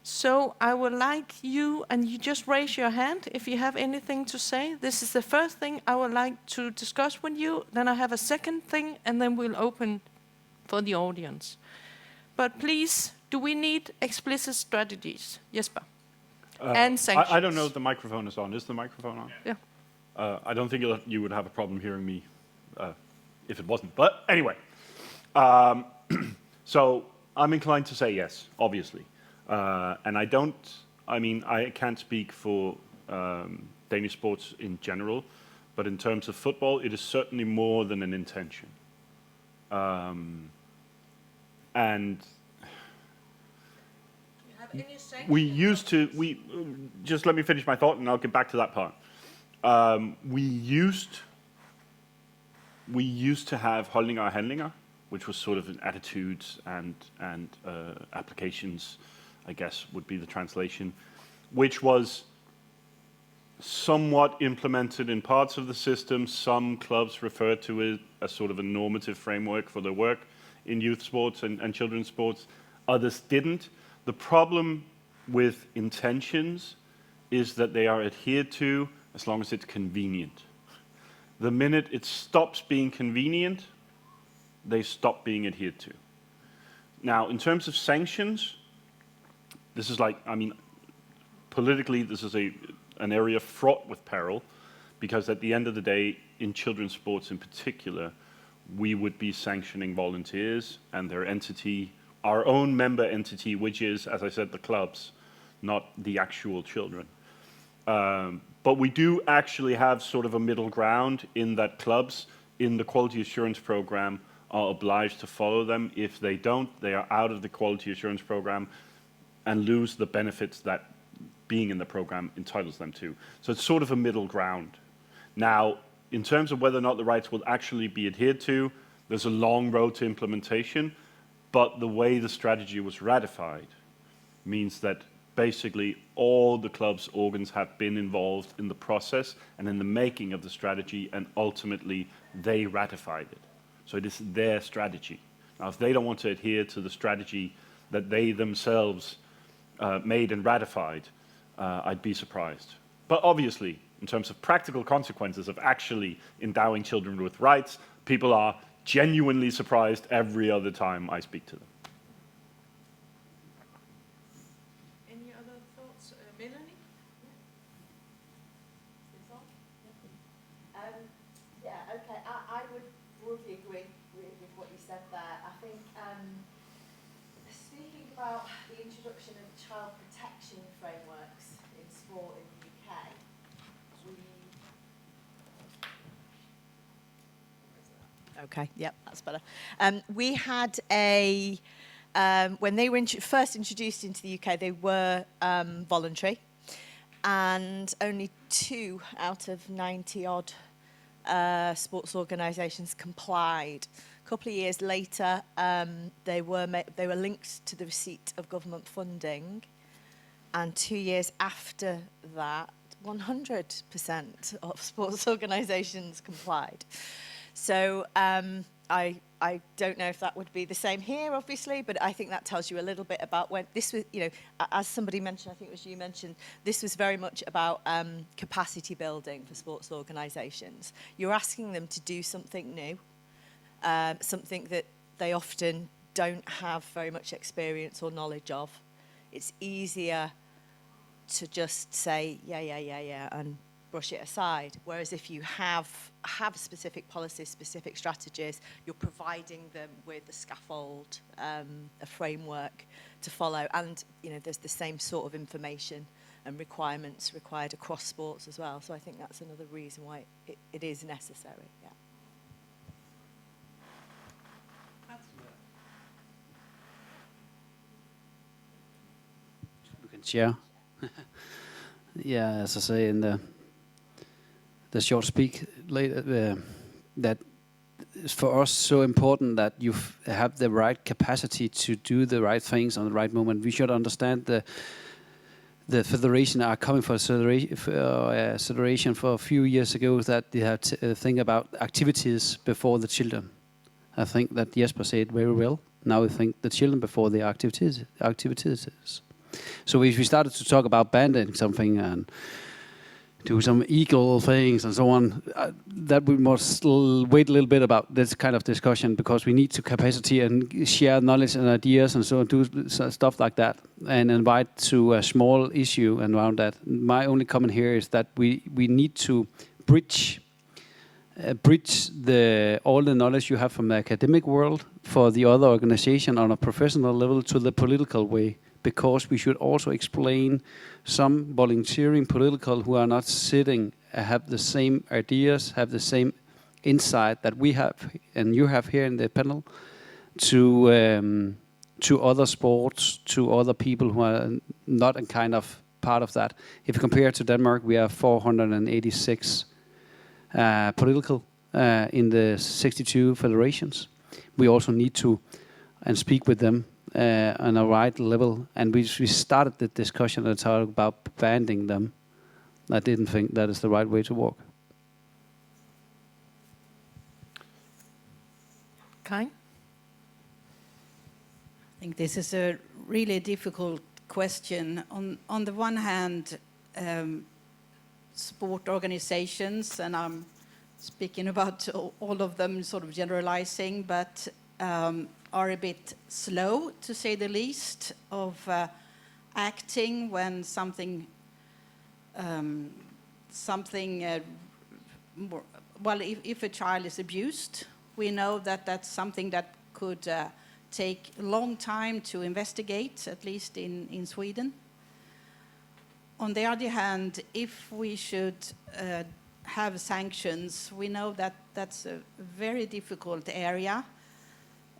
So I would like you, and you just raise your hand if you have anything to say. This is the first thing I would like to discuss with you. Then I have a second thing, and then we'll open for the audience. But please, do we need explicit strategies, Jesper? And sanctions. I don't know if the microphone is on. Is the microphone on? Yeah. I don't think you would have a problem hearing me if it wasn't. But anyway, so I'm inclined to say yes, obviously. And I can't speak for Danish sports in general, but in terms of football, it is certainly more than an intention. And we used to, just let me finish my thought and I'll get back to that part. We used to have holdninger og handlinger, which was sort of an attitudes and applications, I guess would be the translation, which was somewhat implemented in parts of the system. Some clubs refer to it as sort of a normative framework for their work in youth sports and children's sports. Others didn't. The problem with intentions is that they are adhered to as long as it's convenient. The minute it stops being convenient, they stop being adhered to. Now, in terms of sanctions, this is politically, this is an area fraught with peril, because at the end of the day, in children's sports in particular, we would be sanctioning volunteers and their entity, our own member entity, which is, as I said, the clubs, not the actual children. But we do actually have sort of a middle ground in that clubs in the quality assurance program are obliged to follow them. If they don't, they are out of the quality assurance program and lose the benefits that being in the program entitles them to. So it's sort of a middle ground. Now, in terms of whether or not the rights will actually be adhered to, there's a long road to implementation, but the way the strategy was ratified means that basically all the club's organs have been involved in the process and in the making of the strategy, and ultimately they ratified it. So it is their strategy. Now, if they don't want to adhere to the strategy that they themselves made and ratified, I'd be surprised. But obviously, in terms of practical consequences of actually endowing children with rights, people are genuinely surprised every other time I speak to them. Any other thoughts, Melanie? Yeah, okay. I would broadly agree with what you said there. I think speaking about the introduction of child protection frameworks in sport in the UK, okay, yep, that's better. We had when they were first introduced into the UK, they were voluntary, and only 2 out of 90-odd sports organisations complied. A couple of years later, they were linked to the receipt of government funding, and 2 years after that, 100% of sports organisations complied. So I don't know if that would be the same here, obviously, but I think that tells you a little bit about when this was, as somebody mentioned, I think it was you mentioned, this was very much about capacity building for sports organisations. You're asking them to do something new, something that they often don't have very much experience or knowledge of. It's easier to just say, yeah, and brush it aside. Whereas if you have specific policies, specific strategies, you're providing them with a scaffold, a framework to follow. And, there's the same sort of information and requirements required across sports as well. So I think that's another reason why it is necessary, yeah. We can share. Yeah, as I say in the short speak later, that is for us so important that you have the right capacity to do the right things on the right moment. We should understand the federation are coming for a federation for a few years ago that they had to think about activities before the children. I think that Jesper said very well. Now we think the children before the activities. So if we started to talk about banning something and do some equal things and so on, that we must wait a little bit about this kind of discussion, because we need to capacity and share knowledge and ideas and so on, do stuff like that, and invite to a small issue around that. My only comment here is that we need to bridge all the knowledge you have from the academic world for the other organization on a professional level to the political way, because we should also explain some volunteering political who are not sitting, have the same ideas, have the same insight that we have and you have here in the panel, to other sports, to other people who are not a kind of part of that. If you compare to Denmark, we have 486 political in the 62 federations. We also need to speak with them on a right level, and we started the discussion and talk about banning them. I didn't think that is the right way to walk. Karin? I think this is a really difficult question. On the one hand, sport organizations, and I'm speaking about all of them, sort of generalizing, but are a bit slow, to say the least, of acting when something well, if a child is abused, we know that that's something that could take a long time to investigate, at least in Sweden. On the other hand, if we should have sanctions, we know that that's a very difficult area.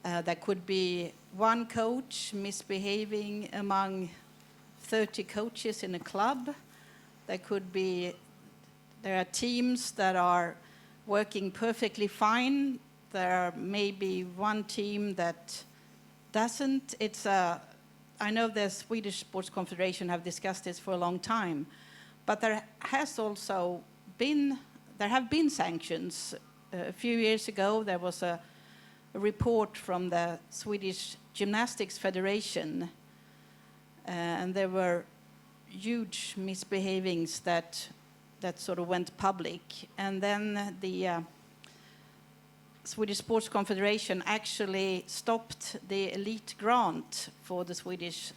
There could be one coach misbehaving among 30 coaches in a club. There are teams that are working perfectly fine. There are maybe one team that doesn't. I know the Swedish Sports Confederation have discussed this for a long time, but there have been sanctions. A few years ago, there was a report from the Swedish Gymnastics Federation, and there were huge misbehavings that sort of went public. And then the Swedish Sports Confederation actually stopped the elite grant for the Swedish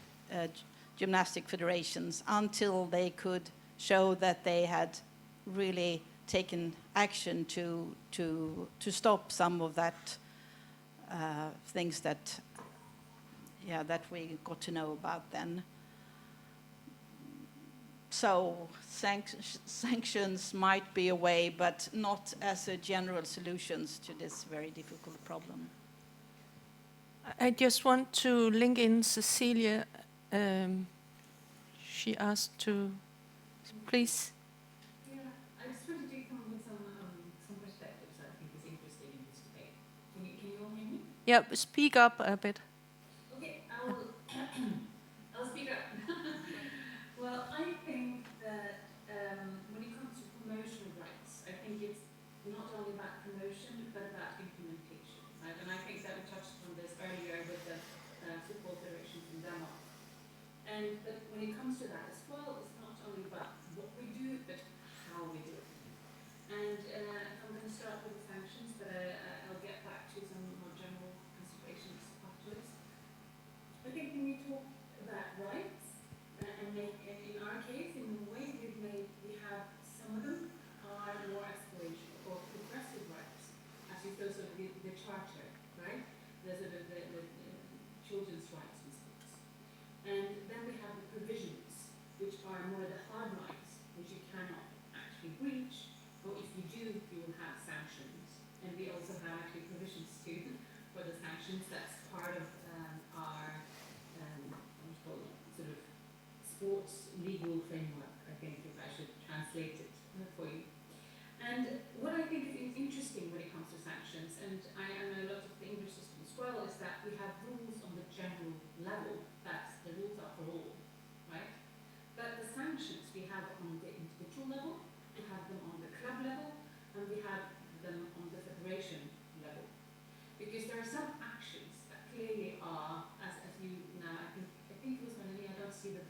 gymnastic federations until they could show that they had really taken action to stop some of that things that we got to know about then. So sanctions might be a way, but not as a general solution to this very difficult problem. I just want to link in Cecilia. She asked to, please. Yeah, I just wanted to come with some perspectives I think is interesting in this debate. Can you all hear me? Yeah, speak up a bit. Okay, I'll speak up. Well, I think that when it comes to promotion rights, I think it's not only about promotion but about implementation, right? And I think that we touched on this earlier with the football federations in Denmark. But when it comes to that as well, it's not only about what we do, but how we do it. And I'm going to start with the sanctions, but I'll get back to some more general considerations afterwards. I think when we talk about rights, and in our case, in Norway, we have some of them are more aspirational or progressive rights, as you those of the charter, right? There's the children's rights in sports. And then we have the provisions, which are more the hard rights, which you cannot actually breach, or if you do, you will have sanctions. And we also have actually provisions too for the sanctions. That's part of our sort of sports legal framework, I think, if I should translate it for you. And what I think is interesting when it comes to sanctions, and I know a lot of the English system as well, is that we have rules on the general level. That's the rules are for all, right? But the sanctions we have on the individual level, we have them on the club level, and we have them on the federation level. Because there are some actions that clearly are, as you now, I think it was Melanie, I don't see the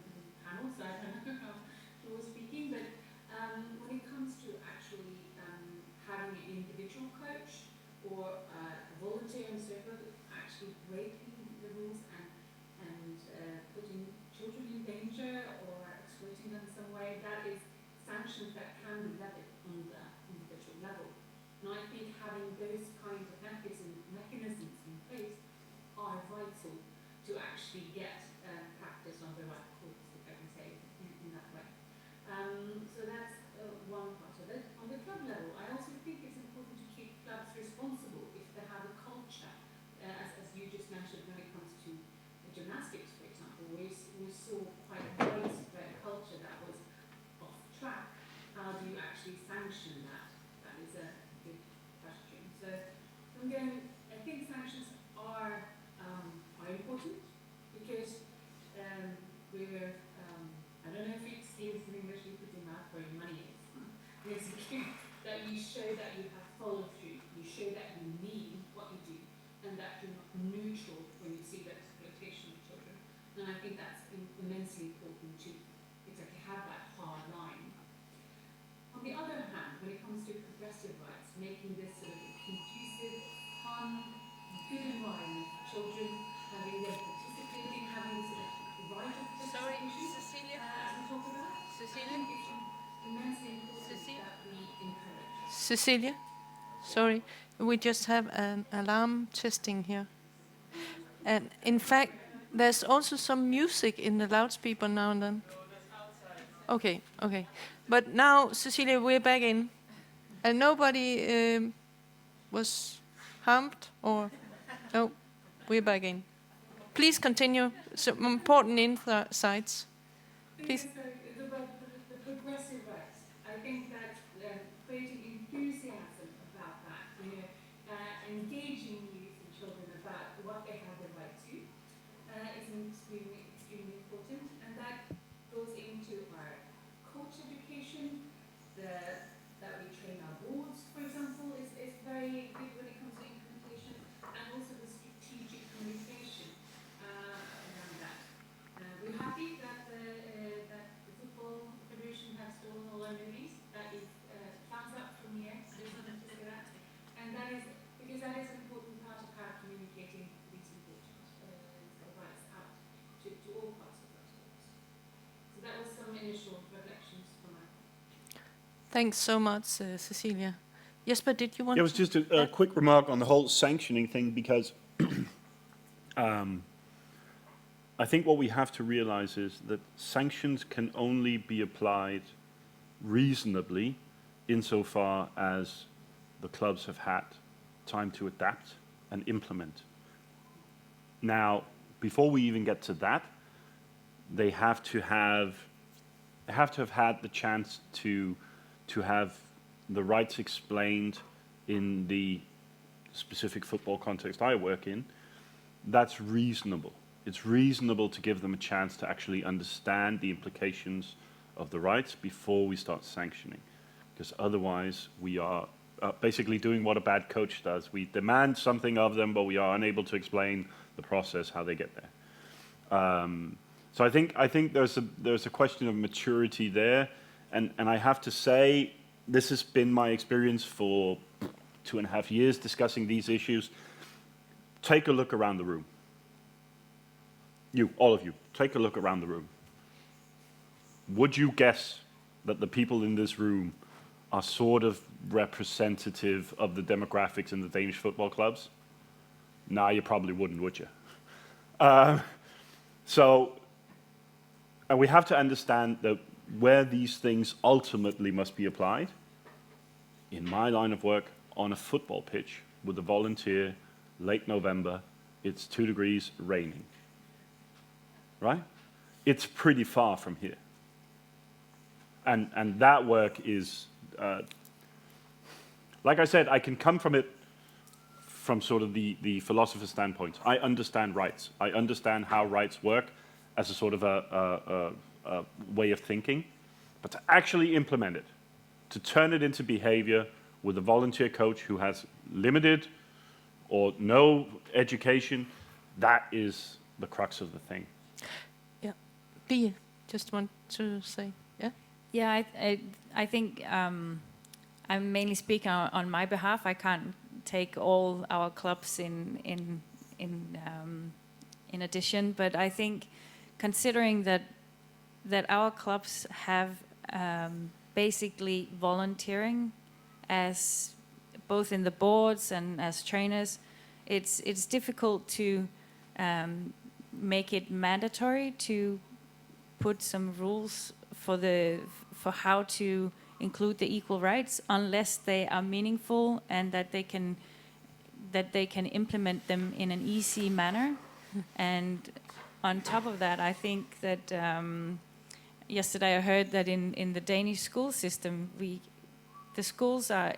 saw quite a widespread culture that was off track, how do you actually sanction that? That is a good question. So I'm going, I think sanctions are important because we're, I don't know if it's in English, you put in math where your money is. Basically, that you show that you have follow through, you show that you mean what you do, and that you're not neutral when you see the exploitation of children. And I think that's immensely important to exactly have that hard line. On the other hand, when it comes to progressive rights, making this sort of a conducive, fun, good environment for children, having them participating, having sort of right of participation, Cecilia. as we talk about, Cecilia? I think it's immensely important that we encourage. Cecilia, sorry, we just have an alarm testing here. And in fact, there's also some music in the loudspeaker now and then. Okay, okay. But now, Cecilia, we're back in. And nobody was harmed or... No, we're back in. Please continue. Some important insights. Please. So the progressive rights, I think that creating enthusiasm about that, engaging youth and children about what they have the right to, is extremely important, and that goes into our coach education. That we train our boards, for example, is very good when it comes to implementation, and also the strategic communication around that. We're happy that the Football Federation has stolen all our movies. That is thumbs up from here. I just wanted to say that. And that is, because that is an important part of how communicating these important rights out to all parts of our sports. So that was some initial reflections from my part. Thanks so much, Cecilia. Jesper, did you want It was just a quick remark on the whole sanctioning thing, because I think what we have to realize is that sanctions can only be applied reasonably insofar as the clubs have had time to adapt and implement. Now, before we even get to that, they have to have had the chance to have the rights explained in the specific football context I work in. That's reasonable. It's reasonable to give them a chance to actually understand the implications of the rights before we start sanctioning, because otherwise we are basically doing what a bad coach does. We demand something of them, but we are unable to explain the process, how they get there. So I think there's a question of maturity there, and I have to say, this has been my experience for 2.5 years discussing these issues. Take a look around the room. You, all of you, take a look around the room. Would you guess that the people in this room are sort of representative of the demographics in the Danish football clubs? Nah, you probably wouldn't, would you? And we have to understand that where these things ultimately must be applied, in my line of work, on a football pitch with a volunteer, late November, it's 2 degrees, raining. Right? It's pretty far from here. And that work is, like I said, I can come from it from sort of the philosopher's standpoint. I understand rights. I understand how rights work as a sort of a way of thinking. But to actually implement it, to turn it into behavior with a volunteer coach who has limited or no education, that is the crux of the thing. Yeah. Pia, just want to say, yeah? Yeah, I think I'm mainly speaking on my behalf. I can't take all our clubs in addition, but I think considering that our clubs have basically volunteering as both in the boards and as trainers, it's difficult to make it mandatory to put some rules for how to include the equal rights unless they are meaningful and that they can implement them in an easy manner. And on top of that, I think that yesterday I heard that in the Danish school system, the schools are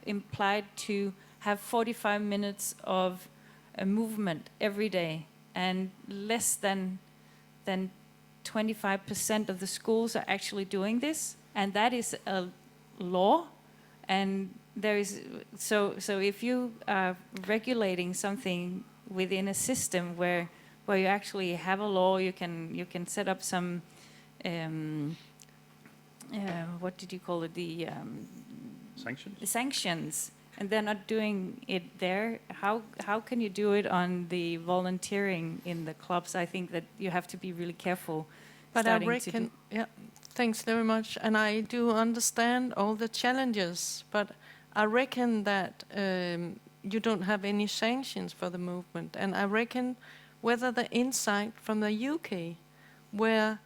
implied to have 45 minutes of movement every day, and less than 25% of the schools are actually doing this, and that is a law. And there is so if you are regulating something within a system where you actually have a law, you can set up some what did you call it, the sanctions, and they're not doing it there. How can you do it on the volunteering in the clubs? I think that you have to be really careful. But I reckon, yeah, thanks very much. And I do understand all the challenges, but I reckon that you don't have any sanctions for the movement. And I reckon whether the insight from the UK, where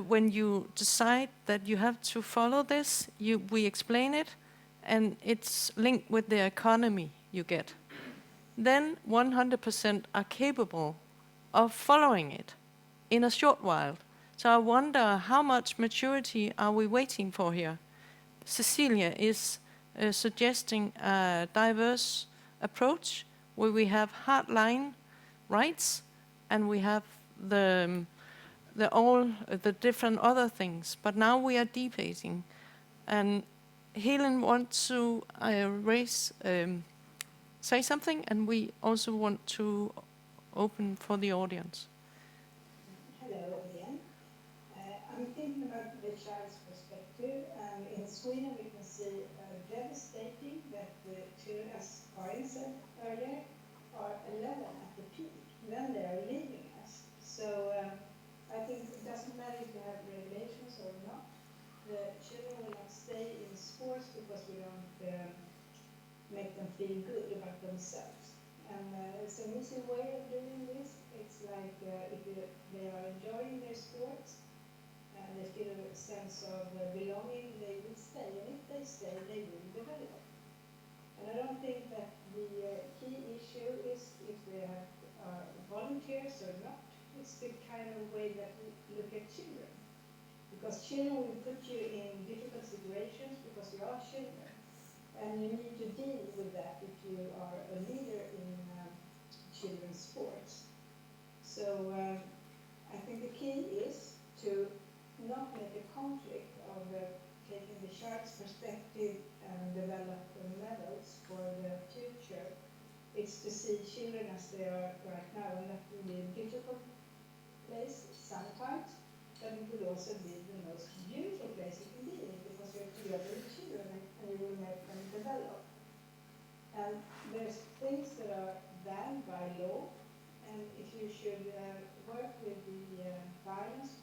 when you decide that you have to follow this, we explain it, and it's linked with the economy you get, then 100% are capable of following it in a short while. So I wonder how much maturity are we waiting for here? Cecilia is suggesting a diverse approach where we have hardline rights and we have the different other things. But now we are debating, and Helen wants to say something, and we also want to open for the audience. Hello again. I'm thinking about the child's perspective, and in Sweden we can see devastating that the children, as Karin said earlier, are 11 at the peak. Then they are leaving us. So I think it doesn't matter if you have regulations or not. The children will not stay in sports because we don't make them feel good about themselves. And it's an easy way of doing this. It's like if they are enjoying their sports and they feel a sense of belonging, they will stay. And if they stay, they will develop. And I don't think that the key issue is if they are volunteers or not. It's the kind of way that we look at children. Because children will put you in difficult situations because you are children. And you need to deal with that if you are a leader in children's sports. So I think the key is to not make a conflict of taking the child's perspective and develop the medals for the future. It's to see children as they are right now, and that will be a difficult place sometimes, but it will also be the most beautiful place you can be in because you're together with children and you will make them develop. And there's things that are banned by law, and if you should work with the violence,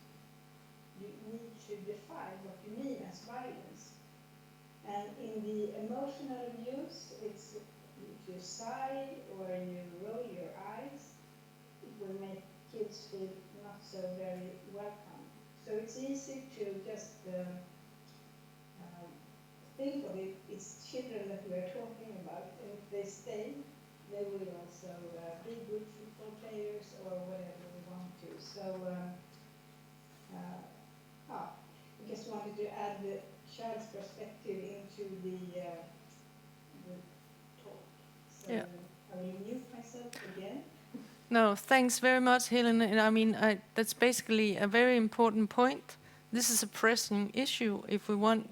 you need to define what you mean as violence. And in the emotional abuse, it's if you sigh or you roll your eyes, it will make kids feel not so very welcome. So it's easy to just think of it, it's children that we are talking about, and if they stay, they will also be good football players or whatever we want to. So I just wanted to add the child's perspective into the talk. So Yeah. I will mute myself again. No, thanks very much, Helen. And I mean, that's basically a very important point. This is a pressing issue if we want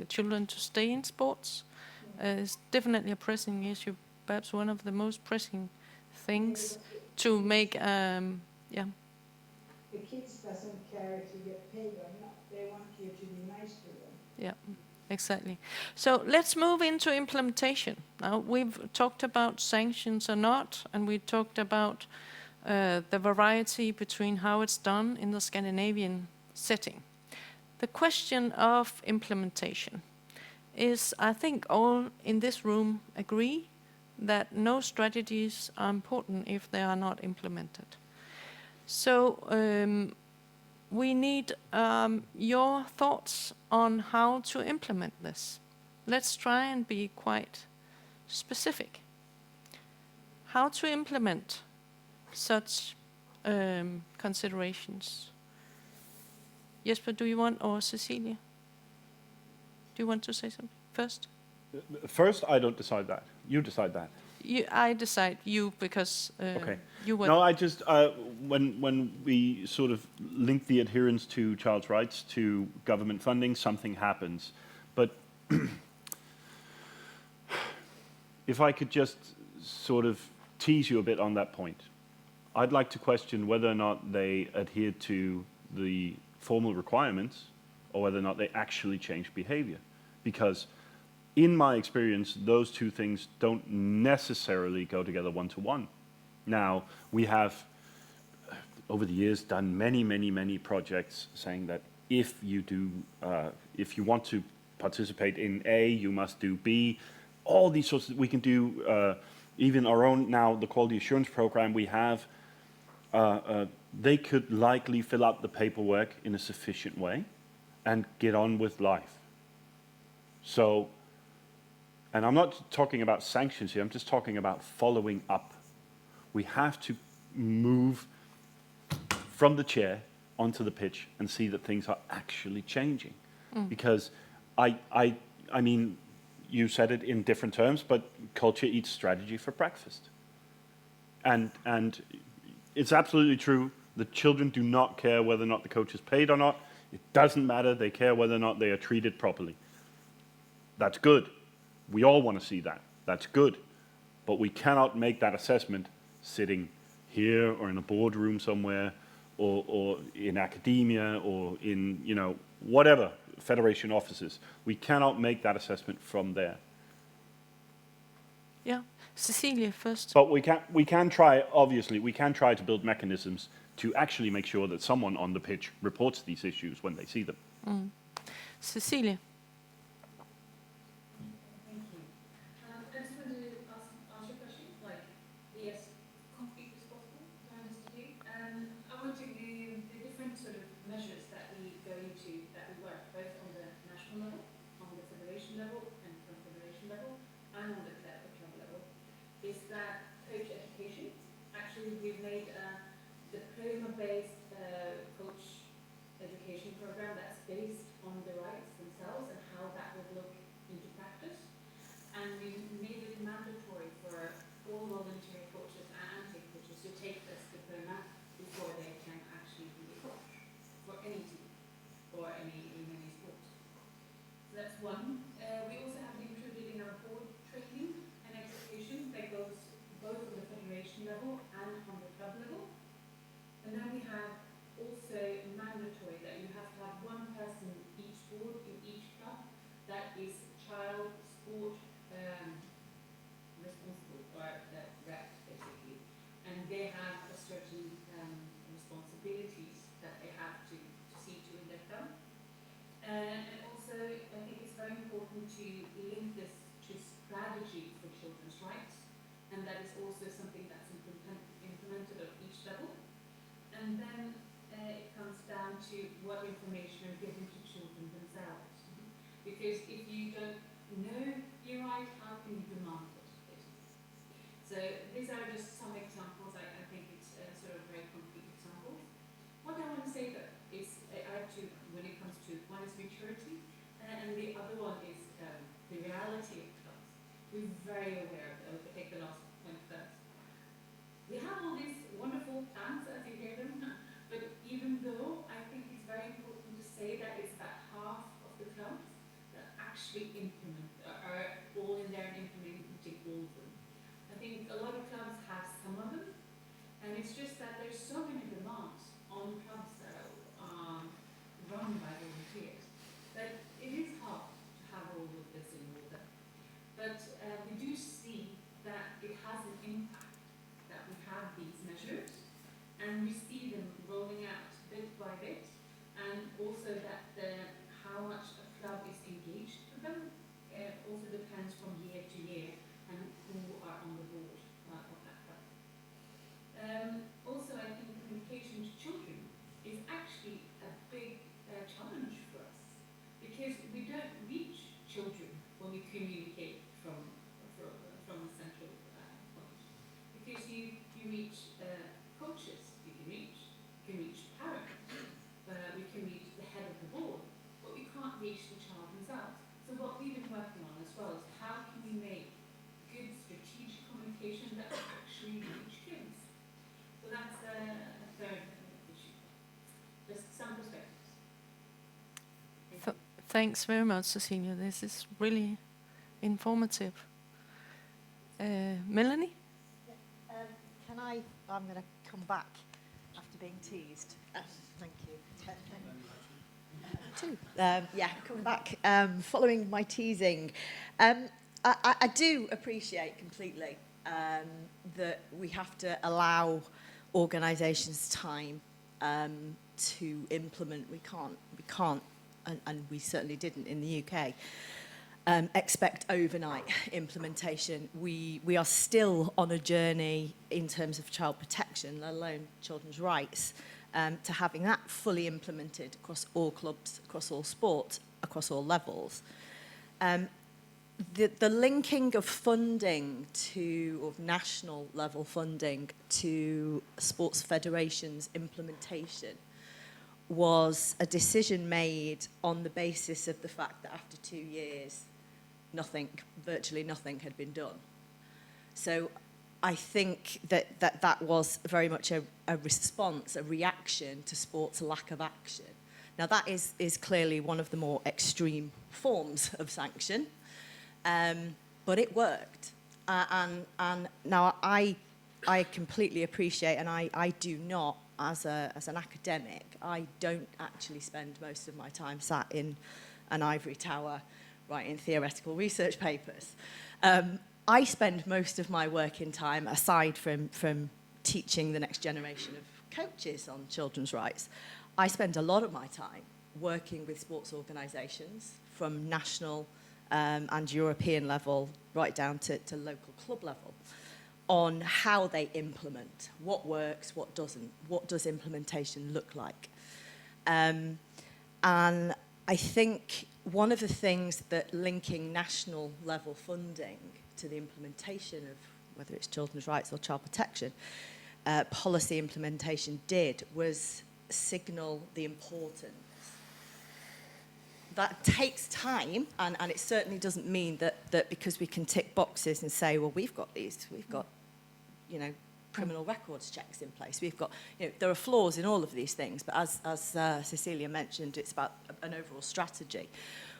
children to stay in sports. It's definitely a pressing issue, perhaps one of the most pressing things to make, yeah. The kids doesn't care if you get paid or not. They want you to be nice to them. Yeah, exactly. So let's move into implementation. Now, we've talked about sanctions or not, and we talked about the variety between how it's done in the Scandinavian setting. The question of implementation is, I think all in this room agree that no strategies are important if they are not implemented. So we need your thoughts on how to implement this. Let's try and be quite specific. How to implement such considerations. Jesper, do you want, or Cecilia? Do you want to say something first? First, I don't decide that. You decide that. I decide you because Okay. you were. No, I just when we sort of link the adherence to child's rights to government funding, something happens. But if I could just sort of tease you a bit on that point, I'd like to question whether or not they adhere to the formal requirements or whether or not they actually change behavior. Because in my experience, those two things don't necessarily go together one-to-one. Now, we have, over the years, done many projects saying that if you want to participate in A, you must do B. All these sorts of, we can do, even our own, now the quality assurance program we have, they could likely fill out the paperwork in a sufficient way and get on with life. So, and I'm not talking about sanctions here, I'm just talking about following up. We have to move from the chair onto the pitch and see that things are actually changing. Because I mean, you said it in different terms, but culture eats strategy for breakfast. And it's absolutely true, the children do not care whether or not the coach is paid or not. It doesn't matter, they care whether or not they are treated properly. That's good. We all want to see that. That's good. But we cannot make that assessment sitting here or in a boardroom somewhere or in academia or in, you know, whatever, federation offices. We cannot make that assessment from there. Yeah. Cecilia first. But we can try, obviously, we can try to build mechanisms to actually make sure that someone on the pitch reports these issues when they see them. Cecilia. Thank you. I just wanted to ask you a question, like, be as concrete as possible, to understand you. I want to give the different sort of measures that we go into, that we work both on the national level, on the federation level, and confederation level, and on the club level, is that coach education. Actually, we've made a diploma-based coach education program that's based on the rights themselves and how that would look into practice. And we made it mandatory for all voluntary coaches and head coaches to take this diploma before they can actually be a coach for any team or in any sport. So that's one. We also have included in our board training and education that goes both on the federation level and on the club level. And then we have also mandatory that you have to have one person each board in each club that is child sport responsible or rep basically, and they have a certain responsibilities that they have to see to in their club. And also, I think it's very important to link this to strategy for children's rights, and that is also something that's implemented at each level. And then it comes down to what information are given to children themselves. Because if you don't know your right, how can you demand it? So these are just some examples. I think it's sort of very concrete examples. What I want to say though is I have two when it comes to one is maturity and the other one is the reality of clubs. We're very aware of it. Take the last point first. We have all these wonderful plans as you hear them, but even though I think it's very important to say that it's about half of the clubs that actually implement, are all in there and implementing all of them. I think a lot of clubs have some of them, and it's just that there's so many demands on clubs that are run by volunteers that it is hard to have all of this in order. But we do see that it has an impact, that we have these measures, and we see them rolling out bit by bit, and also that how much a club is engaged with them also depends from year to year and who are on the board of that club. Also, I think communication to children is actually a big challenge for us, because we don't reach children when we communicate from a central point. Because you reach coaches, you can reach Thanks very much, Cecilia. This is really informative. Melanie? I'm going to come back after being teased. Thank you. Come back following my teasing. I do appreciate completely that we have to allow organisations time to implement. We can't, and we certainly didn't in the UK. Expect overnight implementation. We are still on a journey in terms of child protection, let alone children's rights, to having that fully implemented across all clubs, across all sports, across all levels. The linking of funding of national level funding to sports federations implementation was a decision made on the basis of the fact that after 2 years, virtually nothing had been done. So I think that was very much a response, a reaction to sport's lack of action. Now that is clearly one of the more extreme forms of sanction, but it worked. And now I completely appreciate, and I do not, as an academic, I don't actually spend most of my time sat in an ivory tower writing theoretical research papers. I spend most of my working time, aside from teaching the next generation of coaches on children's rights, I spend a lot of my time working with sports organisations from national and European level right down to local club level on how they implement, what works, what doesn't, what does implementation look like. And I think one of the things that linking national level funding to the implementation of, whether it's children's rights or child protection, policy implementation did was signal the importance. That takes time, and it certainly doesn't mean that because we can tick boxes and say, well, we've got, criminal records checks in place. We've got, there are flaws in all of these things, but as Cecilia mentioned, it's about an overall strategy.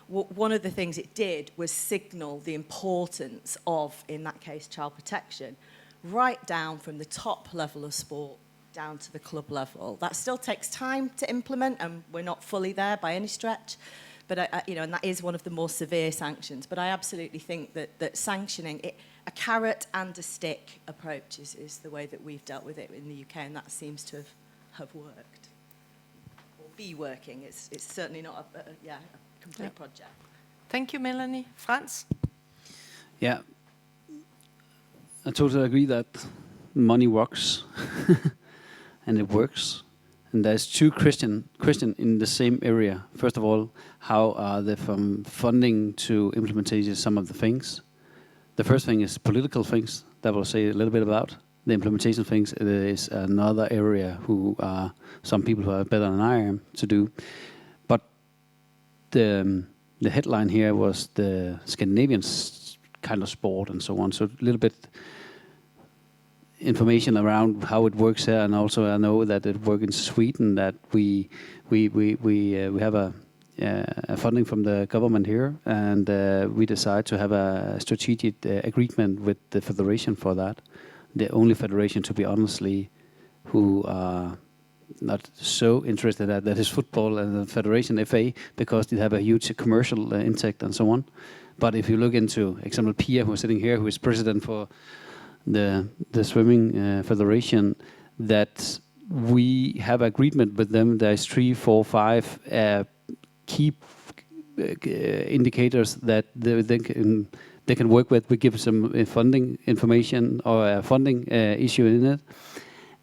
One of the things it did was signal the importance of, in that case, child protection, right down from the top level of sport down to the club level. That still takes time to implement, and we're not fully there by any stretch. But and that is one of the more severe sanctions. But I absolutely think that sanctioning, a carrot and a stick approach is the way that we've dealt with it in the UK, and that seems to have worked or be working. It's certainly not a complete project. Thank you, Melanie. Franz? Yeah, I totally agree that money works, and it works. And there's two question in the same area. First of all, how are they from funding to implementation some of the things? The first thing is political things that we'll say a little bit about. The implementation things is another area who are some people who are better than I am to do. But the headline here was the Scandinavian kind of sport and so on. So a little bit information around how it works here, and also I know that it works in Sweden. That we have a funding from the government here, and we decide to have a strategic agreement with the federation for that. The only federation, to be honestly, who are not so interested at that is football and the federation FA, because they have a huge commercial intake and so on. But if you look into, example, Pia, who is sitting here, who is president for the swimming federation, that we have agreement with them. There's 3, 4, 5 key indicators that they can work with. We give some funding information or a funding issue in it,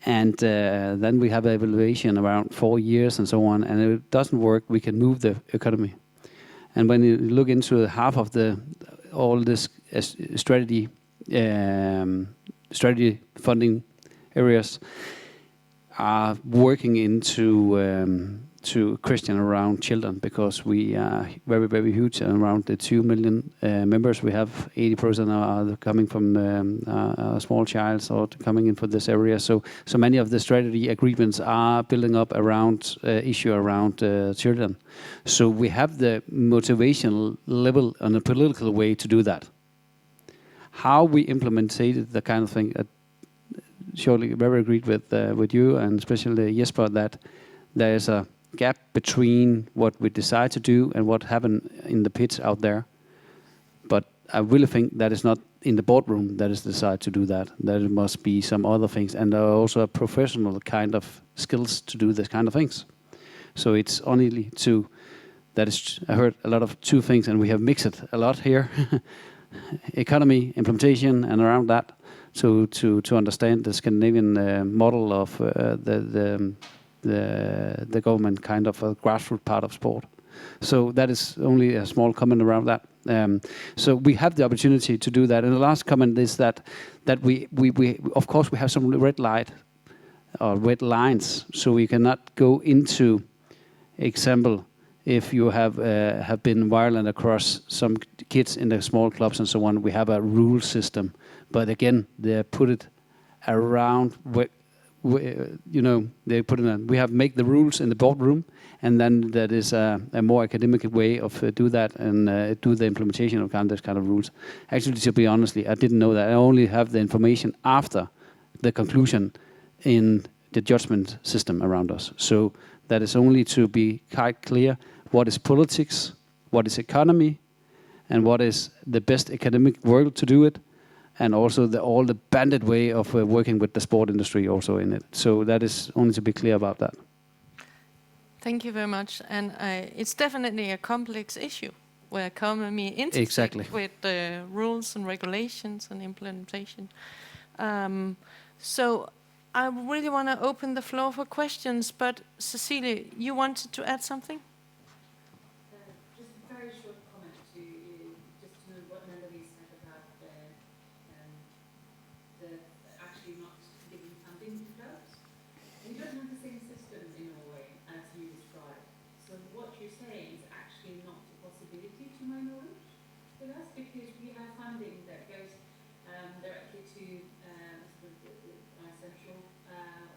and then we have an evaluation around 4 years and so on. And if it doesn't work, we can move the economy. And when you look into half of all this strategy funding areas are working into to Christian around children, because we are very, very huge, around the 2 million members. We have 80% are coming from small childs or coming in for this area. So many of the strategy agreements are building up around issue around children. So we have the motivation level on a political way to do that. How we implemented the kind of thing, surely very agreed with you, and especially Jesper, that there is a gap between what we decide to do and what happens in the pitch out there. But I really think that is not in the boardroom that is decided to do that. That it must be some other things, and there are also a professional kind of skills to do this kind of things. So it's only to that is. I heard a lot of two things, and we have mixed it a lot here: economy, implementation, and around that. To understand the Scandinavian model of the government kind of a grassroots part of sport. So that is only a small comment around that. So we have the opportunity to do that. And the last comment is that we of course we have some red light or red lines, so we cannot go into example if you have been violent across some kids in the small clubs and so on. We have a rule system, but again they put it around they put it. We have make the rules in the boardroom, and then that is a more academic way of do that and do the implementation of this kind of rules. Actually, to be honestly, I didn't know that. I only have the information after the conclusion in the judgment system around us. So that is only to be quite clear what is politics, what is economy, and what is the best academic world to do it, and also all the banded way of working with the sport industry also in it. So that is only to be clear about that. Thank you very much. And it's definitely a complex issue where economy intersects with the rules and regulations and implementation. So I really want to open the floor for questions, but Cecilie, you wanted to add something? Just a very short comment to what Melanie said about the actually not giving funding to clubs. We don't have the same system in Norway as you described. So what you're saying is actually not a possibility, to my knowledge, with us, because we have funding that goes directly to our central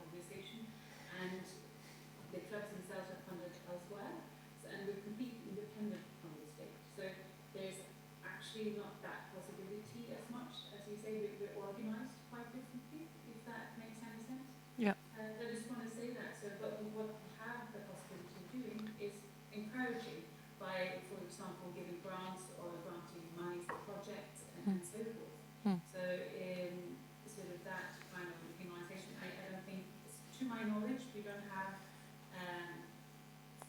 organisation, and the clubs themselves are funded elsewhere, and we're completely independent from the state. So there's actually not that possibility as much. As you say, we're organised quite differently, if that makes any sense. Yeah. I just want to say that. So, but what we have the possibility of doing is encouraging by, for example, giving grants or granting money for projects and so forth. So, sort of that kind of organisation, I don't think, to my knowledge, we don't have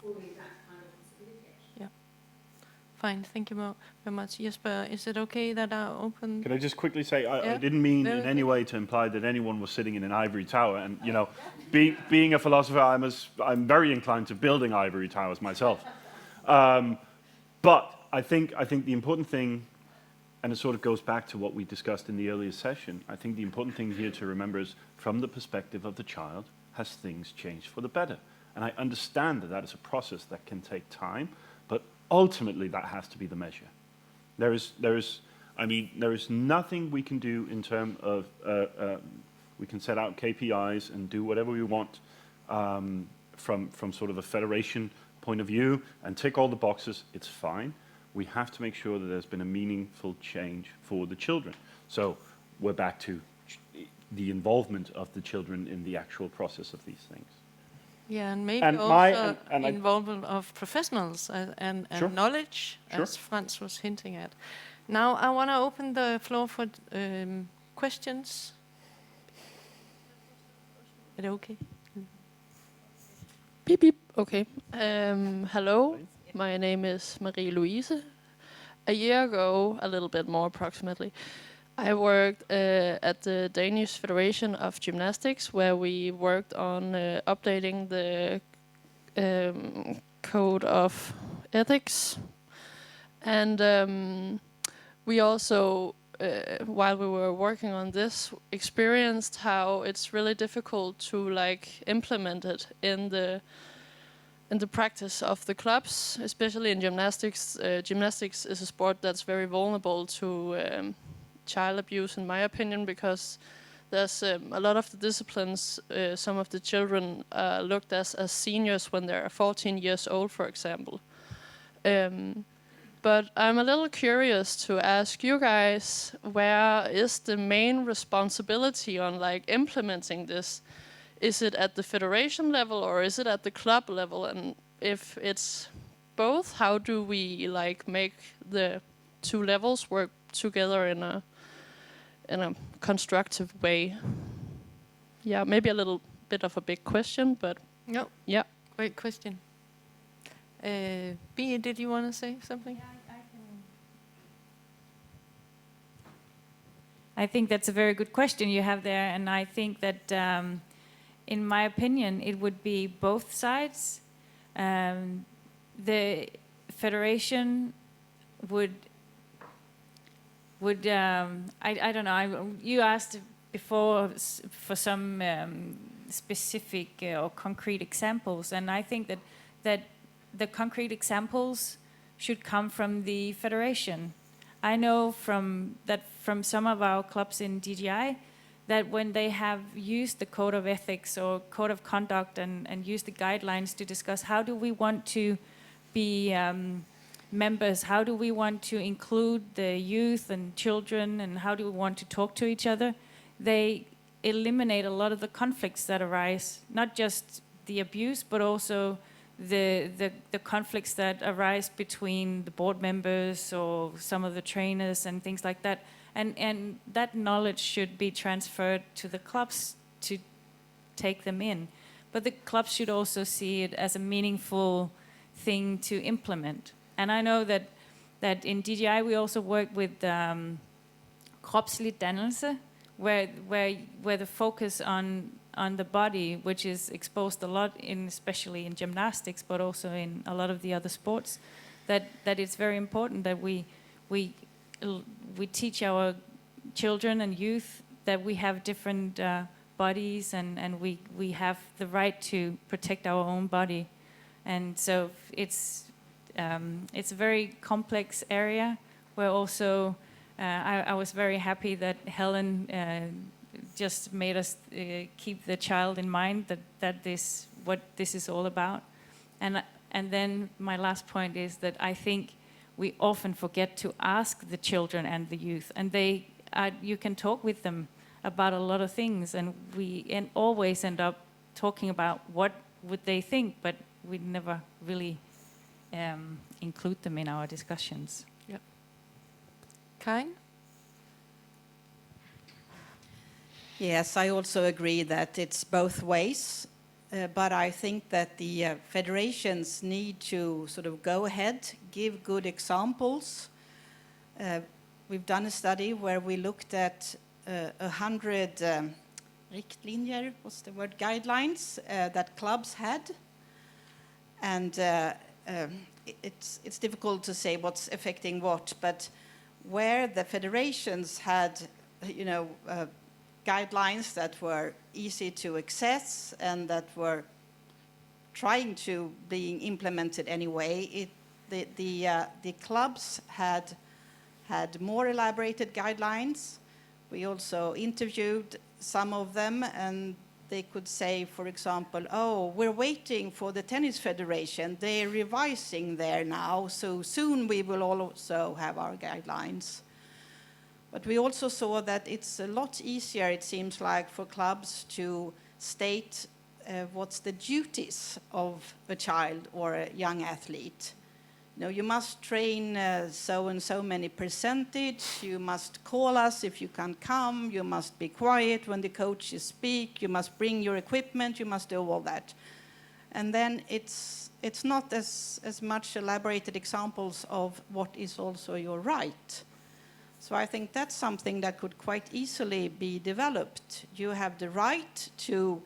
fully that kind of possibility, actually. Yeah. Fine, thank you very much. Jesper, is it okay that I open? Can I just quickly say, I didn't mean in any way to imply that anyone was sitting in an ivory tower. And, being a philosopher, I'm very inclined to building ivory towers myself. But I think the important thing, and it sort of goes back to what we discussed in the earlier session, I think the important thing here to remember is, from the perspective of the child, has things changed for the better? And I understand that is a process that can take time, but ultimately that has to be the measure. There is nothing we can do in terms of, we can set out KPIs and do whatever we want from sort of a federation point of view and tick all the boxes. It's fine. We have to make sure that there's been a meaningful change for the children. So we're back to the involvement of the children in the actual process of these things. Yeah, and maybe also involvement of professionals and Sure. knowledge, Sure. as Frans was hinting at. Now I want to open the floor for questions. Is it okay? Beep, beep. Okay. Hello, my name is Marie-Louise. A year ago, a little bit more approximately, I worked at the Danish Federation of Gymnastics, where we worked on updating the code of ethics. And we also, while we were working on this, experienced how it's really difficult to implement it in the in the practice of the clubs, especially in gymnastics. Gymnastics is a sport that's very vulnerable to child abuse, in my opinion, because there's a lot of the disciplines, some of the children looked as seniors when they're 14 years old, for example. But I'm a little curious to ask you guys, where is the main responsibility on like implementing this? Is it at the federation level or is it at the club level? And if it's both, how do we like make the two levels work together in a constructive way? Yeah, maybe a little bit of a big question, but No, yeah. great question. Bea, did you want to say something? I think that's a very good question you have there, and I think that, in my opinion, it would be both sides. The federation would I don't know. You asked before for some specific or concrete examples, and I think that the concrete examples should come from the federation. I know from some of our clubs in DGI that when they have used the code of ethics or code of conduct and used the guidelines to discuss how do we want to be members, how do we want to include the youth and children, and how do we want to talk to each other, they eliminate a lot of the conflicts that arise, not just the abuse, but also the conflicts that arise between the board members or some of the trainers and things like that. And that knowledge should be transferred to the clubs to take them in. But the clubs should also see it as a meaningful thing to implement. And I know that in DGI we also work with kropslig dannelse, where the focus on the body, which is exposed a lot especially in gymnastics, but also in a lot of the other sports, that it's very important that we teach our children and youth that we have different bodies and we have the right to protect our own body. And so it's a very complex area where also I was very happy that Helen just made us keep the child in mind, that what this is all about. And then my last point is that I think we often forget to ask the children and the youth, and you can talk with them about a lot of things, and we always end up talking about what would they think, but we never really include them in our discussions. Yeah. Karin? Yes, I also agree that it's both ways, but I think that the federations need to sort of go ahead, give good examples. We've done a study where we looked at 100 riktlinjer, what's the word, guidelines that clubs had, and it's difficult to say what's affecting what, but where the federations had, guidelines that were easy to access and that were trying to be implemented anyway, the clubs had more elaborated guidelines. We also interviewed some of them, and they could say, for example, oh, we're waiting for the tennis federation. They're revising there now, so soon we will also have our guidelines. But we also saw that it's a lot easier, it seems like, for clubs to state what's the duties of a child or a young athlete. You must train so and so many percentage, you must call us if you can't come, you must be quiet when the coaches speak, you must bring your equipment, you must do all that. And then it's not as much elaborated examples of what is also your right. So I think that's something that could quite easily be developed. You have the right to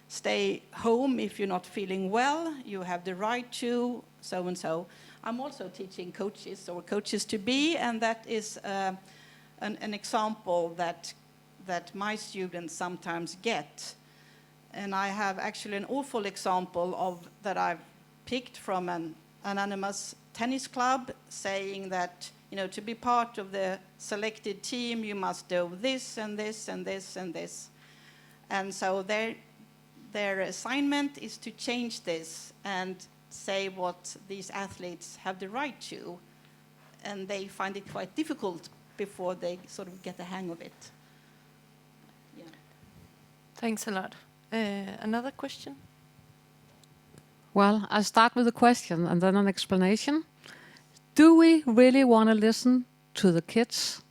stay home if you're not feeling well. You have the right to so-and-so. I'm also teaching coaches or coaches to be, and that is an example that my students sometimes get. And I have actually an awful example of that I've picked from an anonymous tennis club, saying that, you know, to be part of the selected team, you must do this and this and this and this. And so their assignment is to change this and say what these athletes have the right to. And they find it quite difficult before they sort of get the hang of it. Yeah. Thanks a lot. Another question? Well, I'll start with a question and then an explanation. Do we really want to listen to the kids?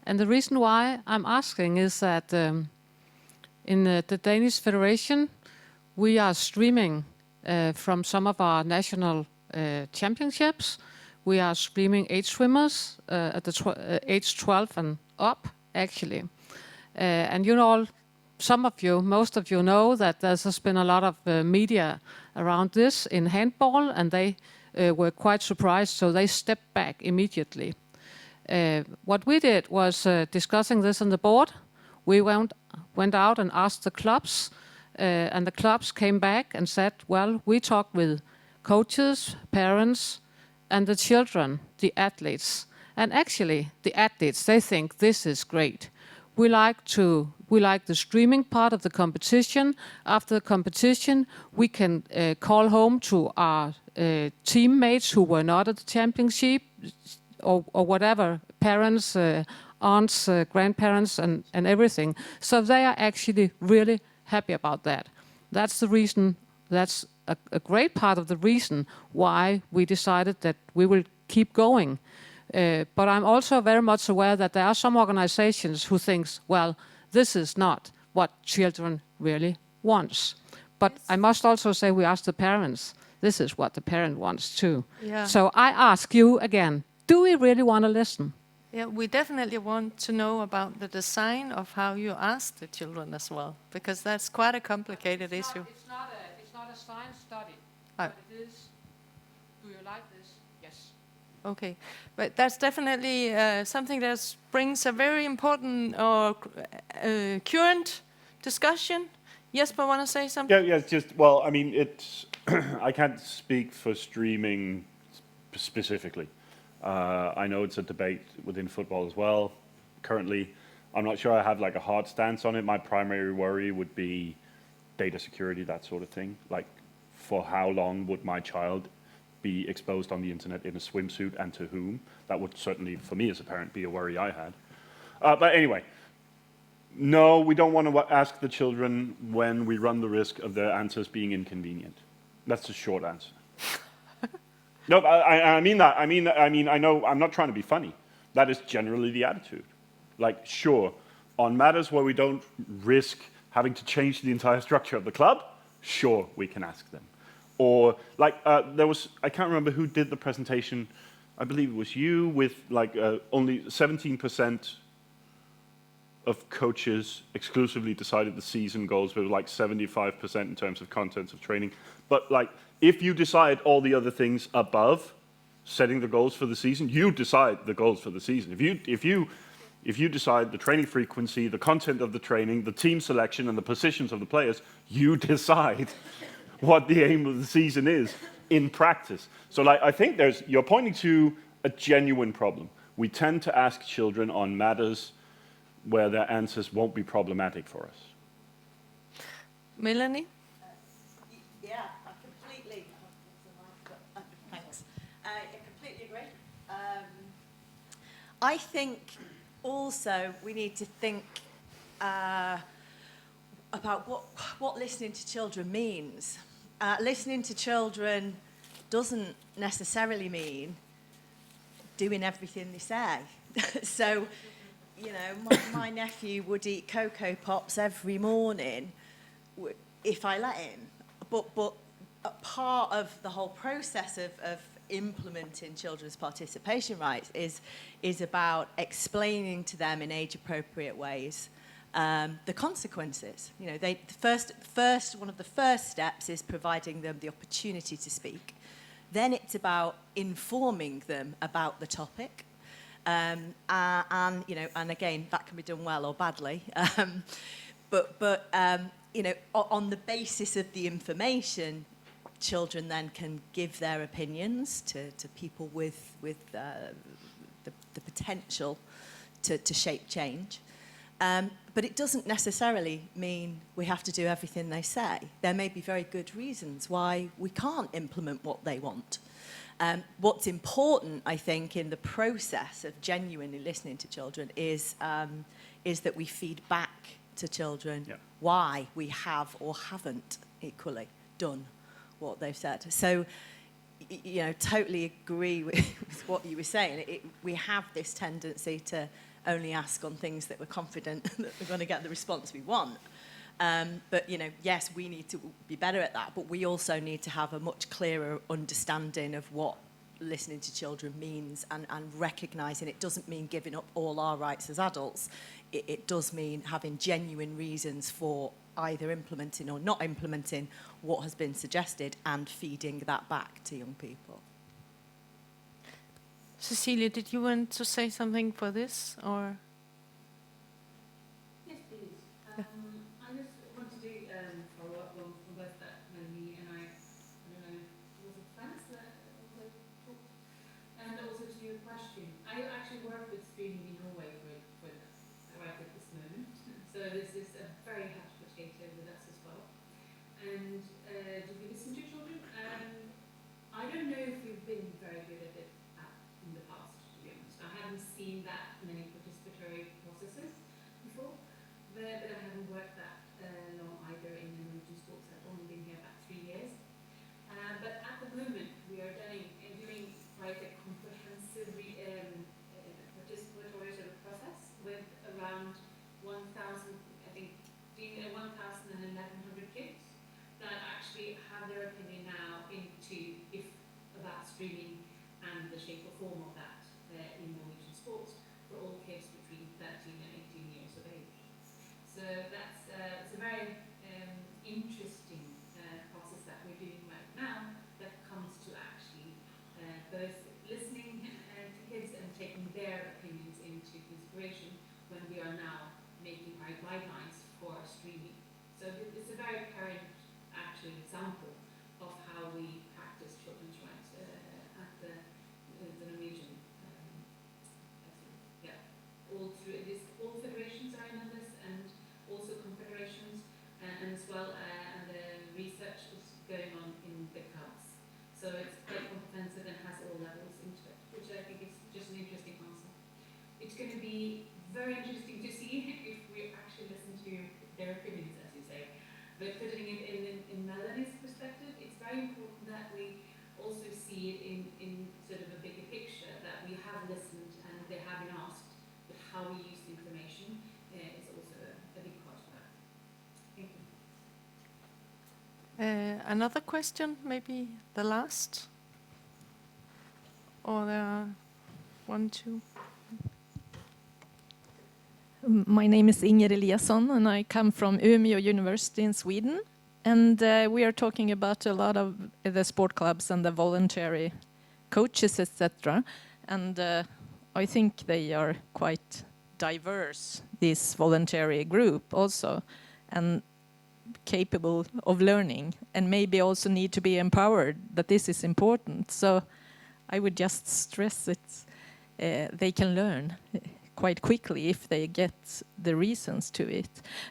And the reason why I'm asking is that in the Danish Federation, we are streaming from some of our national championships. We are streaming 8 swimmers at the age 12 and up, actually. And you know, most of you know that there's been a lot of media around this in handball, and they were quite surprised, so they stepped back immediately. What we did was discussing this on the board. We went out and asked the clubs, and the clubs came back and said, well, we talked with coaches, parents, and the children, the athletes. And actually, the athletes, they think this is great. We like the streaming part of the competition. After the competition, we can call home to our teammates who were not at the championship, or whatever, parents, aunts, grandparents, and everything. So they are actually really happy about that. That's the reason. That's a great part of the reason why we decided that we will keep going. But I'm also very much aware that there are some organizations who think, well, this is not what children really want. But I must also say we ask the parents. This is what the parent wants too. Yeah. So I ask you again, do we really want to listen? Yeah, we definitely want to know about the design of how you ask the children as well, because that's quite a complicated issue. It's not a science study, but it is, do you like this? Yes. Okay, but that's definitely something that brings a very important or current discussion. Jesper, want to say something? Yeah, just, well, I mean, it's, I can't speak for streaming specifically. I know it's a debate within football as well. Currently, I'm not sure I have like a hard stance on it. My primary worry would be data security, that sort of thing. Like, for how long would my child be exposed on the internet in a swimsuit, and to whom? That would certainly, for me as a parent, be a worry I had. But anyway, no, we don't want to ask the children when we run the risk of their answers being inconvenient. That's the short answer. No, I mean that. I mean, I know I'm not trying to be funny. That is generally the attitude. Like, sure, on matters where we don't risk having to change the entire structure of the club, sure, we can ask them. Or, like, there was, I can't remember who did the presentation, I believe it was you, with, like, only 17% of coaches exclusively decided the season goals, but like 75% in terms of contents of training. But, like, if you decide all the other things above setting the goals for the season, you decide the goals for the season. If you decide the training frequency, the content of the training, the team selection, and the positions of the players, you decide what the aim of the season is in practice. So, like, I think you're pointing to a genuine problem. We tend to ask children on matters where their answers won't be problematic for us. Melanie? Yeah, I completely. Thanks. I completely agree. I think also we need to think about what listening to children means. Listening to children doesn't necessarily mean doing everything they say. So, you know, my nephew would eat Cocoa Pops every morning if I let him. But a part of the whole process of implementing children's participation rights is about explaining to them in age-appropriate ways the consequences. You know, one of the first steps is providing them the opportunity to speak. Then it's about informing them about the topic. And you know, and again, that can be done well or badly. But you know, on the basis of the information, children then can give their opinions to people with the potential to shape change. But it doesn't necessarily mean we have to do everything they say. There may be very good reasons why we can't implement what they want. What's important, I think, in the process of genuinely listening to children is that we feed back to children why we have or haven't equally done what they've said. So, you know, totally agree with what you were saying. We have this tendency to only ask on things that we're confident that we're going to get the response we want. But, you know, yes, we need to be better at that, but we also need to have a much clearer understanding of what listening to children means and recognising it doesn't mean giving up all our rights as adults. It does mean having genuine reasons for either implementing or not implementing what has been suggested and feeding that back to young people. Cecilia, did you want to say something for this, or? Yes, please. I just wanted to follow up on both that Melanie and I don't know, was it France that also talked? And also to your question. I actually work with streaming in Norway for right at this moment. So this is a very hot potato with us as well. And do we listen to children? I don't know if we've been very good at it in the past, to be honest. I haven't seen that many participatory processes before, but I haven't worked that long either in emerging sports. I've only been here about 3 years. But at the moment, we are doing quite a comprehensive participatory sort of process with around 1,000, I think, 1,000 and 1,100 kids that actually have their opinion now about streaming and the shape or form of that in Norwegian sports for all kids between 13 and 18 years of age. So that's it's a very interesting process that we're doing right now that comes to actually both listening to kids and taking their opinions into consideration when we are now making our guidelines for streaming. So it's a very current actual example of how we practice children's rights at the Norwegian. All through this, all federations are in on this, and also confederations, and as well, and the research is going on in the clubs. So it's quite comprehensive and has all levels into it, which I think is just an interesting concept. It's going to be very interesting to see if we actually listen to their opinions, as you say. But putting it in Melanie's perspective, it's very important that we also see it in sort of a bigger picture, that we have listened and they have been asked, but how we use the information is also a big part of that. Thank you. Another question, maybe the last? Or there are 1, 2? My name is Inger Eliasson and I come from Umeå University in Sweden. And we are talking about a lot of the sport clubs and the voluntary coaches, etc. And I think they are quite diverse, this voluntary group also, and capable of learning, and maybe also need to be empowered that this is important. So I would just stress it. They can learn quite quickly if they get the reasons to it.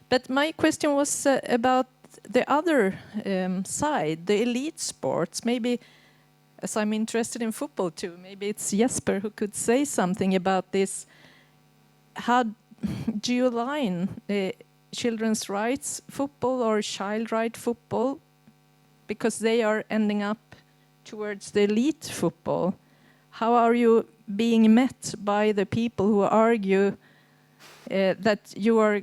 But my question was about the other side, the elite sports. Maybe, as I'm interested in football too, maybe it's Jesper who could say something about this. How do you align children's rights football or child right football? Because they are ending up towards the elite football. How are you being met by the people who argue that you are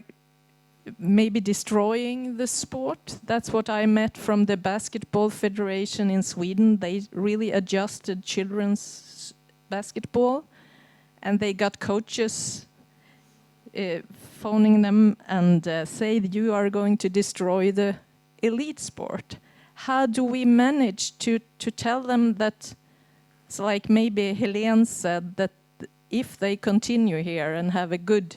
maybe destroying the sport? That's what I met from the Basketball Federation in Sweden. They really adjusted children's basketball, and they got coaches phoning them and say that you are going to destroy the elite sport. How do we manage to tell them that? It's like maybe Helene said that if they continue here and have a good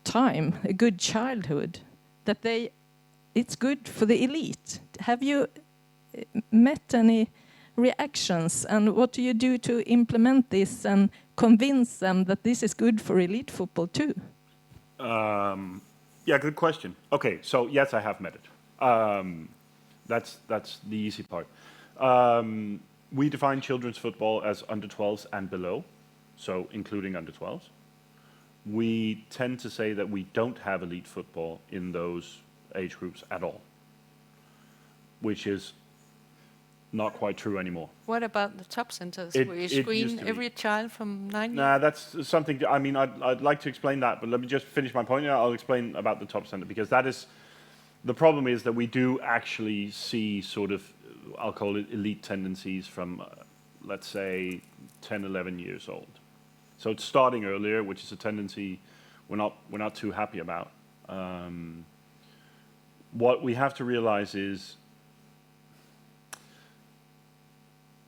time, a good childhood, that it's good for the elite. Have you met any reactions, and what do you do to implement this and convince them that this is good for elite football too? Yeah, good question. Okay, so yes, I have met it. That's the easy part. We define children's football as under 12s and below, so including under 12s. We tend to say that we don't have elite football in those age groups at all, which is not quite true anymore. What about the top centers It- where you it used screen to be. every child from 9 Nah, that's something. I mean, I'd like to explain that, but let me just finish my point. I'll explain about the top center, because that is the problem. Is that we do actually see sort of, I'll call it elite tendencies from, let's say, 10, 11 years old. So it's starting earlier, which is a tendency we're not too happy about. What we have to realize is,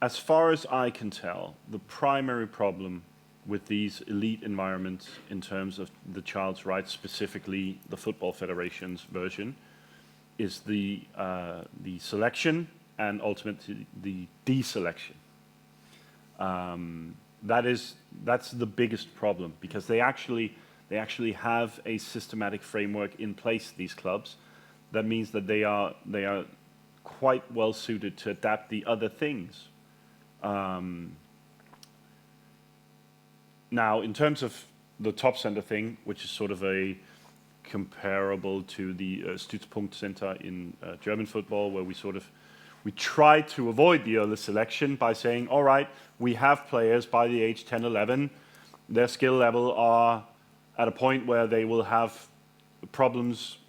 as far as I can tell, the primary problem with these elite environments in terms of the child's rights, specifically the Football Federation's version, is the selection and ultimately the deselection. That's the biggest problem, because they actually have a systematic framework in place, these clubs. That means that they are quite well suited to adapt the other things. Now, in terms of the top center thing, which is sort of a comparable to the Stützpunkt Center in German football, where we try to avoid the early selection by saying, all right, we have players by the age 10, 11, their skill level are at a point where they will have problems,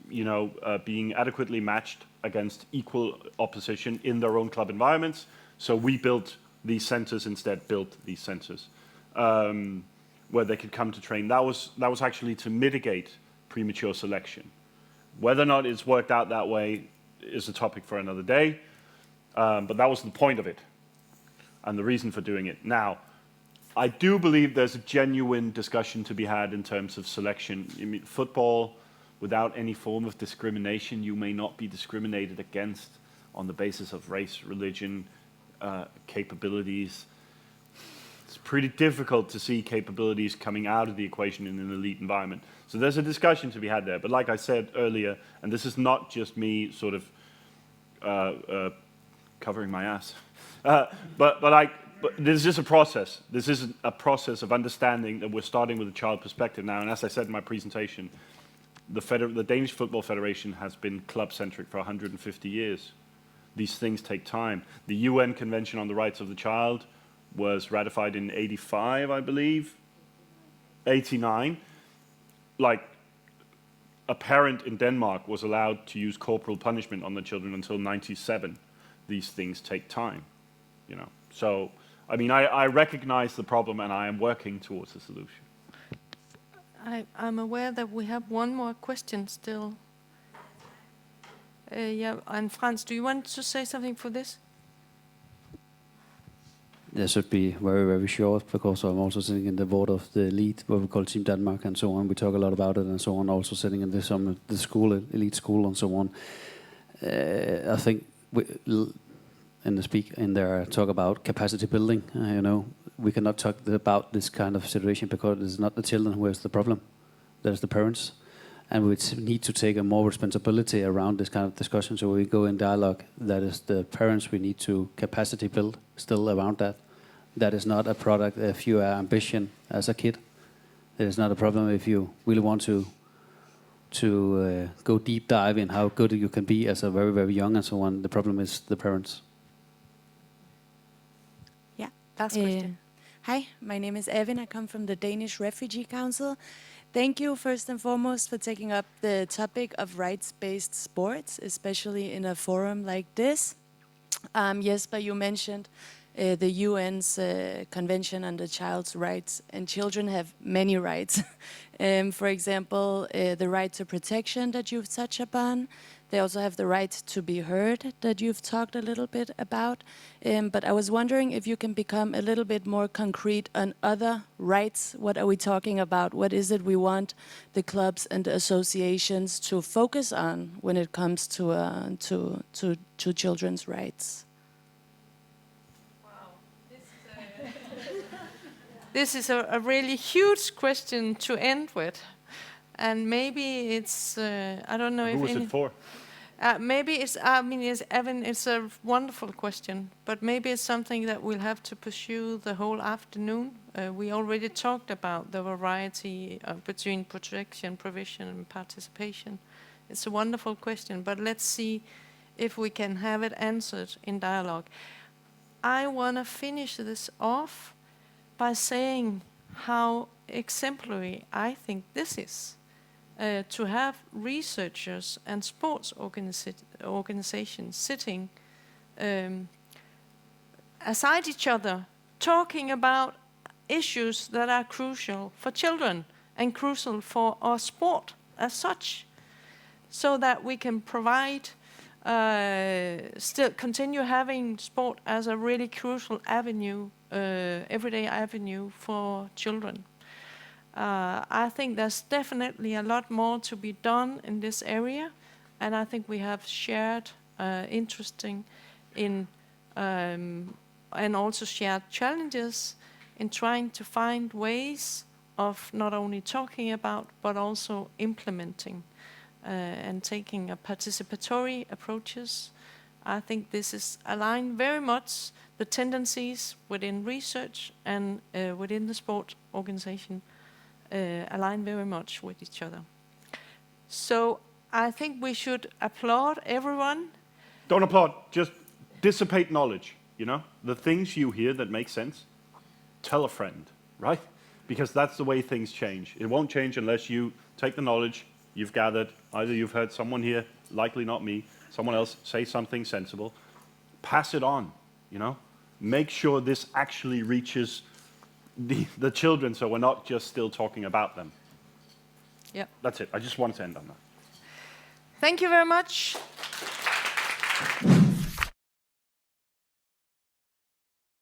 being adequately matched against equal opposition in their own club environments. So we built these centers where they could come to train. That was actually to mitigate premature selection. Whether or not it's worked out that way is a topic for another day, but that was the point of it and the reason for doing it. Now, I do believe there's a genuine discussion to be had in terms of selection. I mean, football, without any form of discrimination, you may not be discriminated against on the basis of race, religion, capabilities. It's pretty difficult to see capabilities coming out of the equation in an elite environment. So there's a discussion to be had there. But like I said earlier, and this is not just me sort of covering my ass, but this is a process. This is a process of understanding that we're starting with a child perspective now. And as I said in my presentation, the Danish Football Federation has been club-centric for 150 years. These things take time. The UN Convention on the Rights of the Child was ratified in 85, I believe. 89. Like, a parent in Denmark was allowed to use corporal punishment on their children until 97. These things take time, So, I mean, I recognize the problem and I am working towards a solution. I'm aware that we have one more question still. Yeah, and Franz, do you want to say something for this? This should be very, very short, because I'm also sitting in the board of the elite, what we call Team Denmark and so on. We talk a lot about it and so on, also sitting in the school, elite school and so on. I think in there talk about capacity building. We cannot talk about this kind of situation because it's not the children who is the problem. There's the parents. And we need to take a more responsibility around this kind of discussion. So we go in dialogue. That is the parents we need to capacity build still around that. That is not a product if you are ambition as a kid. It is not a problem if you really want to go deep dive in how good you can be as a very, very young and so on. The problem is the parents. Yeah, last question. Hi, my name is Evan. I come from the Danish Refugee Council. Thank you, first and foremost, for taking up the topic of rights-based sports, especially in a forum like this. Jesper, you mentioned the UN's Convention on the Child's Rights, and children have many rights. For example, the right to protection that you've touched upon. They also have the right to be heard that you've talked a little bit about. But I was wondering if you can become a little bit more concrete on other rights. What are we talking about? What is it we want the clubs and the associations to focus on when it comes to children's rights? this is a really huge question to end with. And maybe it's, I don't know if Who was it for? maybe it's, I mean, Evan, it's a wonderful question, but maybe it's something that we'll have to pursue the whole afternoon. We already talked about the variety between protection, provision, and participation. It's a wonderful question, but let's see if we can have it answered in dialogue. I want to finish this off by saying how exemplary I think this is. To have researchers and sports organizations sitting aside each other, talking about issues that are crucial for children and crucial for our sport as such, so that we can provide, still continue having sport as a really crucial avenue, everyday avenue for children. I think there's definitely a lot more to be done in this area, and I think we have shared interesting in and also shared challenges in trying to find ways of not only talking about but also implementing and taking a participatory approaches. I think this is aligned very much the tendencies within research and within the sport organization align very much with each other. So I think we should applaud everyone. Don't applaud, just dissipate knowledge, you know? The things you hear that make sense, tell a friend, right? Because that's the way things change. It won't change unless you take the knowledge you've gathered, either you've heard someone here, likely not me, someone else say something sensible, pass it on, you know? Make sure this actually reaches the children, so we're not just still talking about them. Yep. That's it. I just wanted to end on that. Thank you very much.